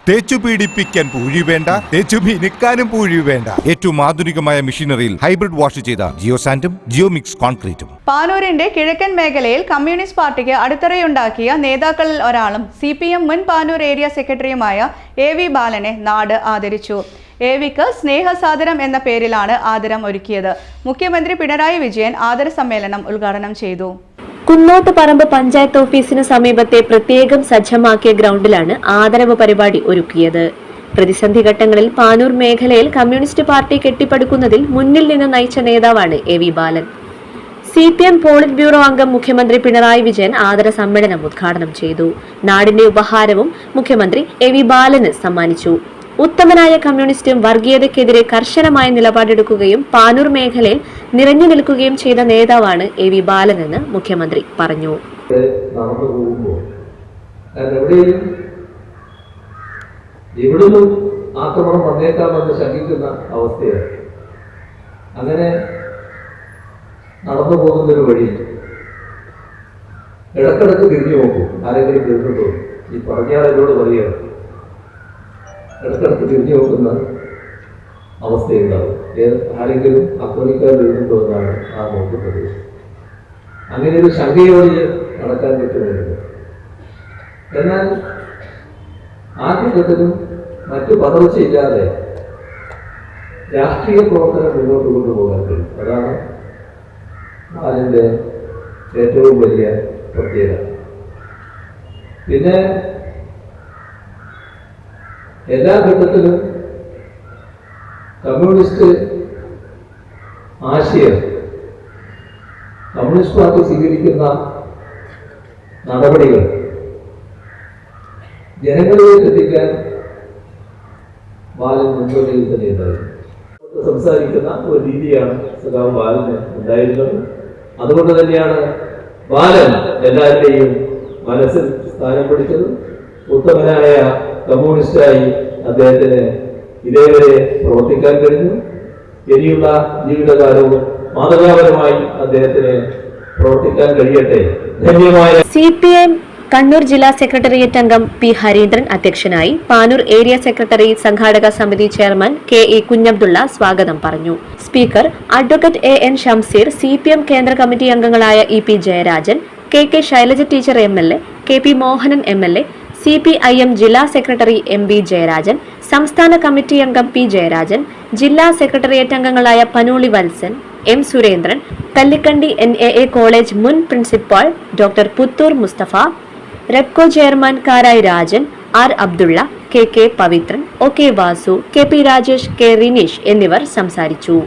തേച്ചു പീഡിപ്പിക്കാൻ പൂഴി വേണ്ട, തേച്ചു മിനുക്കാനും പൂഴി വേണ്ട. ഏറ്റവും ആധുനികമായ മെഷീനറിയിൽ ഹൈബ്രിഡ് വാഷ് ചെയ്ത ജിയോ സാൻഡും ജിയോ മിക്സ് കോൺക്രീറ്റും. പാനൂരിന്റെ കിഴക്കൻ മേഖലയിൽ കമ്മ്യൂണിസ്റ്റ് പാർട്ടിക്ക് അടിത്തറയുണ്ടാക്കിയ നേതാക്കളിൽ ഒരാളും CPM മുൻ പാനൂർ ഏരിയ സെക്രട്ടറിയുമായ AV ബാലനെ നാട് ആദരിച്ചു. AVക്ക് സ്നേഹസാദരം എന്ന പേരിലാണ് ആദരം ഒരുക്കിയത്. മുഖ്യമന്ത്രി പിണറായി വിജയൻ ആദര സമ്മേളനം ഉദ്ഘാടനം ചെയ്തു. കുന്നോട്ടുപറമ്പ് പഞ്ചായത്ത് ഓഫീസിന് സമീപത്തെ പ്രത്യേകം സജ്ജമാക്കിയ ഗ്രൗണ്ടിലാണ് ആദരവ് പരിപാടി ഒരുക്കിയത്. പ്രതിസന്ധി ഘട്ടങ്ങളിൽ പാനൂർ മേഖലയിൽ കമ്മ്യൂണിസ്റ്റ് പാർട്ടി കെട്ടിപ്പടുക്കുന്നതിൽ മുന്നിൽ നിന്ന് നയിച്ച നേതാവാണ് AV ബാലൻ. CPM പോളിറ്റ് ബ്യൂറോ അംഗം മുഖ്യമന്ത്രി പിണറായി വിജയൻ ആദര സമ്മേളനം ഉദ്ഘാടനം ചെയ്തു. നാടിന്റെ ഉപഹാരവും മുഖ്യമന്ത്രി AV ബാലന് സമ്മാനിച്ചു. ഉത്തമനായ കമ്മ്യൂണിസ്റ്റും വർഗീയതയ്ക്കെതിരെ കർശനമായ നിലപാടെടുക്കുകയും പാനൂർ മേഖലയിൽ നിറഞ്ഞു നിൽക്കുകയും ചെയ്ത നേതാവാണ് AV ബാലനെന്ന് മുഖ്യമന്ത്രി പറഞ്ഞു. എവിടുന്നും ആക്രമണം വന്നേക്കാമെന്ന് ശങ്കിക്കുന്ന അവസ്ഥയാണ്. അങ്ങനെ നടന്നു പോകുന്നൊരു വഴി ഇടക്കിടക്ക് തിരിഞ്ഞു നോക്കും. ആരെങ്കിലും കേൾക്കുന്നുണ്ടോ? ഈ പറഞ്ഞാൽ എന്നോട് പറയുകയാണ്, ഇടക്കിടക്ക് തിരിഞ്ഞു നോക്കുന്ന അവസ്ഥയുണ്ടാവും. ആരെങ്കിലും ആക്രമിക്കാൻ വരുന്നുണ്ടോ എന്നാണ് ആ നോക്കുന്നത്. അങ്ങനെ ഒരു ശങ്കയോടെ നടക്കാൻ പറ്റുന്നുണ്ട്. എന്നാൽ ആദ്യഘട്ടത്തിലും മറ്റു പതർച്ചയില്ലാതെ രാഷ്ട്രീയ പ്രവർത്തനം മുന്നോട്ട് കൊണ്ടുപോകാൻ കഴിയും. അതാണ് അതിൻ്റെ ഏറ്റവും വലിയ പ്രത്യേകത. പിന്നെ എല്ലാ ഘട്ടത്തിലും കമ്മ്യൂണിസ്റ്റ് ആശയം, കമ്മ്യൂണിസ്റ്റ് പാർട്ടി സ്വീകരിക്കുന്ന നടപടികൾ ജനങ്ങളിലേക്ക് എത്തിക്കാൻ ബാലൻ മുൻപന്തിയിൽ തന്നെ ഉണ്ടായിരുന്നു. സംസാരിക്കുന്ന ഒരു രീതിയാണ് സഖാവ് ബാലന് ഉണ്ടായിരുന്നത്. അതുകൊണ്ട് തന്നെയാണ് ബാലൻ എല്ലാവരുടെയും മനസ്സിൽ സ്ഥാനം പിടിച്ചത്. ഉത്തമനായ കമ്മ്യൂണിസ്റ്റായി അദ്ദേഹത്തിന് ഇതേവരെ പ്രവർത്തിക്കാൻ കഴിഞ്ഞു. ഇനിയുള്ള ജീവിതകാലവും മാതൃകാപരമായി അദ്ദേഹത്തിന് പ്രവർത്തിക്കാൻ കഴിയട്ടെ. ധന്യമായ. CPM കണ്ണൂർ ജില്ലാ സെക്രട്ടേറിയറ്റ് അംഗം P ഹരീന്ദ്രൻ അധ്യക്ഷനായി. പാനൂർ ഏരിയ സെക്രട്ടറി സംഘാടക സമിതി ചെയർമാൻ KE കുഞ്ഞബ്ദുള്ള സ്വാഗതം പറഞ്ഞു. Speaker advocate AN Shamseer, CPM കേന്ദ്ര കമ്മിറ്റി അംഗങ്ങളായ EP Jayarajan, KK Shailaja teacher MLA, KP Mohanan MLA, CPIM ജില്ലാ സെക്രട്ടറി MB ജയരാജൻ, സംസ്ഥാന കമ്മിറ്റി അംഗം P ജയരാജൻ, ജില്ലാ സെക്രട്ടേറിയറ്റ് അംഗങ്ങളായ Panooli Valsan, M Surendran, Kallikkandi NAA college മുൻ principal doctor Puthur Mustafa, Repco chairman Karayi Rajan, R Abdulla, KK Pavithran, OK Vasu, KP Rajesh, K Rineesh എന്നിവർ സംസാരിച്ചു.